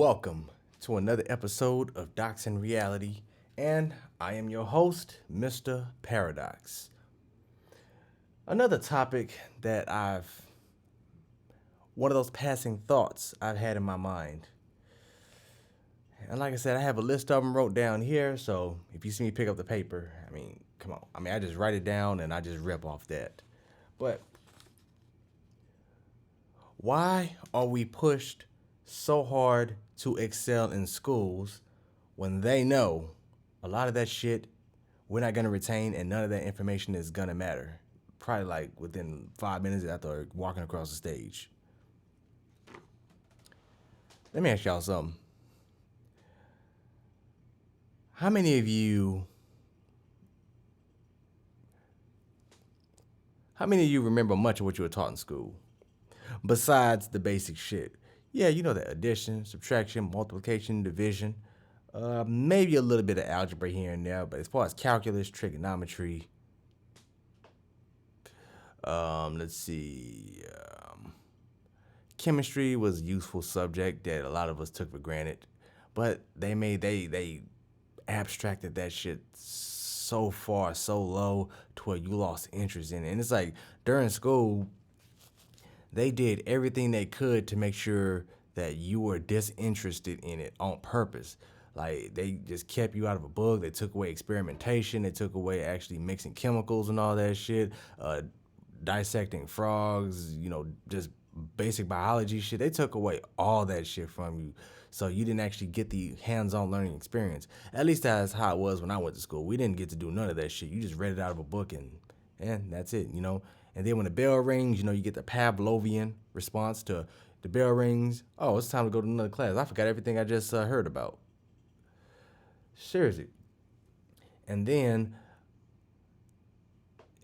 Welcome to another episode of Dox'n Reality, and I am your host, mistaPARADOX. Another topic that one of those passing thoughts I've had in my mind. And like I said, I have a list of them wrote down here, so if you see me pick up the paper, come on. I just write it down and I just rip off that. But why are we pushed so hard to excel in schools when they know a lot of that shit we're not going to retain and none of that information is going to matter? Probably like within 5 minutes after walking across the stage. Let me ask y'all something. How many of you remember much of what you were taught in school? Besides the basic shit. Yeah, you know that addition, subtraction, multiplication, division. Maybe a little bit of algebra here and there, but as far as calculus, trigonometry, let's see. Chemistry was a useful subject that a lot of us took for granted, but they abstracted that shit so far, so low to where you lost interest in it. And it's like during school, they did everything they could to make sure that you were disinterested in it on purpose. Like they just kept you out of a book. They took away experimentation. They took away actually mixing chemicals and all that shit. Dissecting frogs, just basic biology shit. They took away all that shit from you. So you didn't actually get the hands-on learning experience. At least that's how it was when I went to school. We didn't get to do none of that shit. You just read it out of a book and that's it, And then when the bell rings, you get the Pavlovian response to the bell rings. Oh, it's time to go to another class. I forgot everything I just heard about. Seriously. And then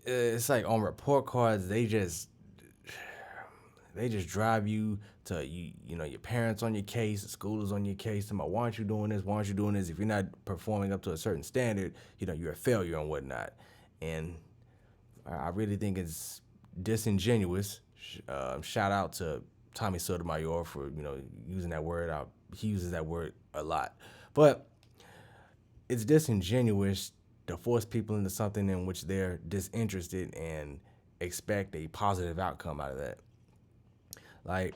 it's like on report cards, they just drive you to your parents on your case, the school is on your case. About why aren't you doing this? Why aren't you doing this? If you're not performing up to a certain standard, you're a failure and whatnot. And I really think it's disingenuous. Shout out to Tommy Sotomayor for using that word. He uses that word a lot, but it's disingenuous to force people into something in which they're disinterested and expect a positive outcome out of that. Like,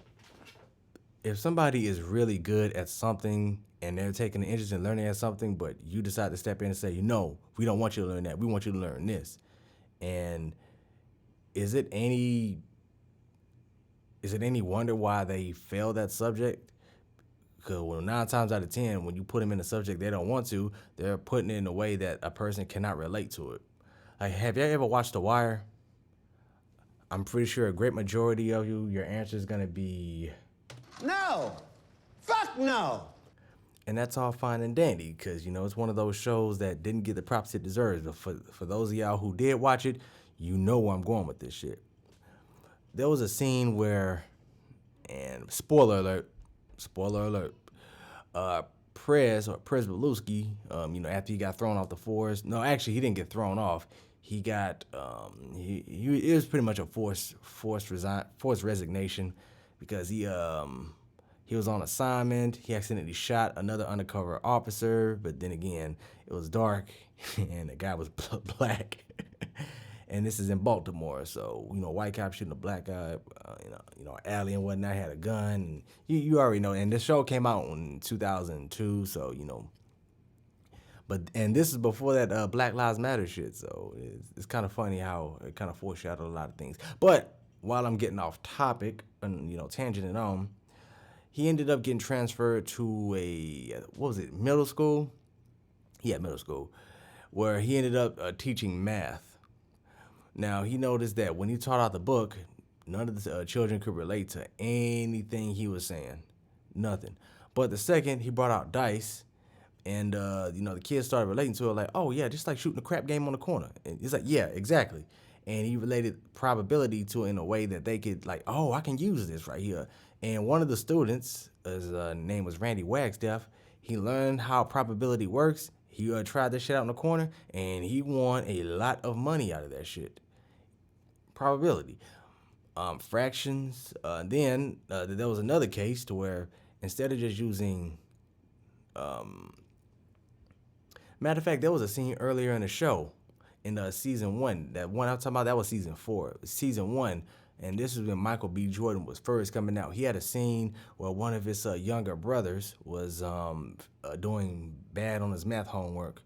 if somebody is really good at something and they're taking an interest in learning at something, but you decide to step in and say, no, we don't want you to learn that. We want you to learn this. And is it any wonder why they fail that subject? Because 9 times out of 10, when you put them in a subject they don't want to, they're putting it in a way that a person cannot relate to it. Like, have you ever watched The Wire? I'm pretty sure a great majority of you, your answer is going to be... No! Fuck no! And that's all fine and dandy, because, it's one of those shows that didn't get the props it deserves. But for those of y'all who did watch it, you know where I'm going with this shit. There was a scene where, and spoiler alert, Prez Belusky, after he got thrown off the force. No, actually, he didn't get thrown off. He got, it was pretty much a forced resignation because he was on assignment. He accidentally shot another undercover officer, but then again, it was dark and the guy was black. And this is in Baltimore, so white cop shooting a black guy, alley and whatnot, had a gun. And you already know. And this show came out in 2002, so and this is before that Black Lives Matter shit, so it's kind of funny how it kind of foreshadowed a lot of things. But while I'm getting off topic and tangenting on, he ended up getting transferred to middle school? Yeah, middle school, where he ended up teaching math. Now, he noticed that when he taught out the book, none of the children could relate to anything he was saying. Nothing. But the second he brought out dice, and the kids started relating to it, like, oh yeah, just like shooting a crap game on the corner. And he's like, yeah, exactly. And he related probability to it in a way that they could, like, oh, I can use this right here. And one of the students, his name was Randy Wagstaff, he learned how probability works. He tried this shit out in the corner, and he won a lot of money out of that shit. Probability. Fractions. Then there was another case to where instead of just using, matter of fact, there was a scene earlier in the show in season 1. That one I'm talking about, that was season 4. Season 1, and this is when Michael B. Jordan was first coming out. He had a scene where one of his younger brothers was doing bad on his math homework,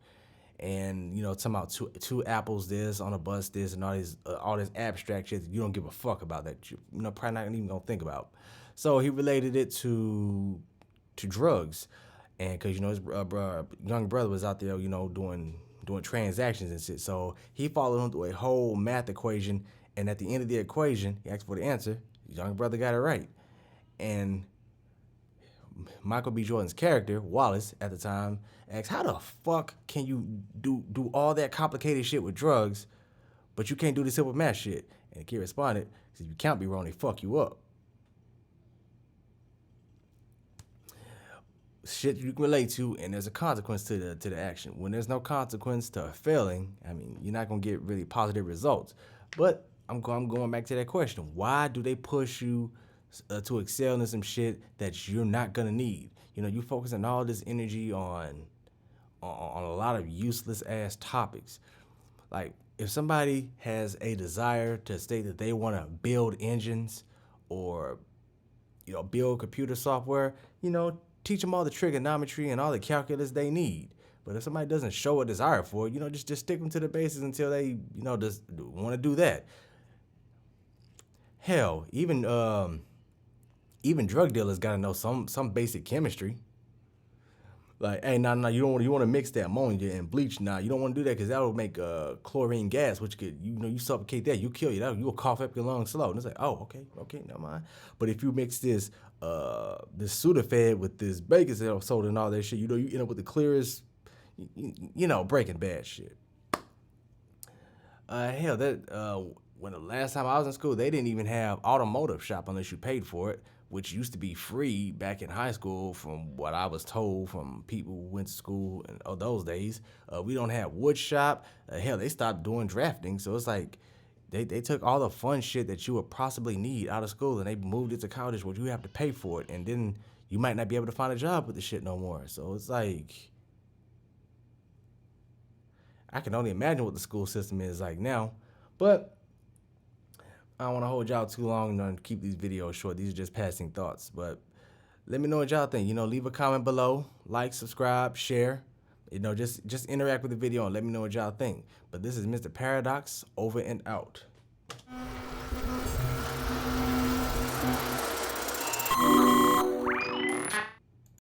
and talking about two apples this on a bus this and all this abstract shit that you don't give a fuck about, that you probably not even gonna think about. So he related it to drugs, and because his young brother was out there doing transactions and shit. So he followed him through a whole math equation, and at the end of the equation, he asked for the answer. His young brother got it right, and Michael B. Jordan's character, Wallace, at the time, asked, how the fuck can you do all that complicated shit with drugs, but you can't do the simple math shit? And the kid responded, if you can't be wrong, they fuck you up. Shit you can relate to, and there's a consequence to the action. When there's no consequence to failing, I mean, you're not gonna get really positive results. But I'm going back to that question: why do they push you to excel in some shit that you're not gonna need? You focusing all this energy on a lot of useless ass topics. Like, if somebody has a desire to state that they want to build engines or build computer software, teach them all the trigonometry and all the calculus they need. But if somebody doesn't show a desire for it, just stick them to the basics until they, just want to do that. Hell, even drug dealers got to know some basic chemistry. Like, hey, no, you want to mix that ammonia and bleach. Nah, you don't want to do that because that will make chlorine gas, which could, you suffocate that, you kill you. You'll cough up your lungs slow. And it's like, oh, okay, never mind. But if you mix this Sudafed with this baking soda and all that shit, you end up with the clearest, Breaking Bad shit. Hell, when the last time I was in school, they didn't even have automotive shop unless you paid for it, which used to be free back in high school, from what I was told from people who went to school in those days. We don't have wood shop. Hell, they stopped doing drafting. So it's like they took all the fun shit that you would possibly need out of school, and they moved it to college where you have to pay for it. And then you might not be able to find a job with the shit no more. So it's like, I can only imagine what the school system is like now. But I don't want to hold y'all too long and keep these videos short. These are just passing thoughts. But let me know what y'all think. Leave a comment below, like, subscribe, share. Just interact with the video and let me know what y'all think. But this is mistaPARADOX, over and out.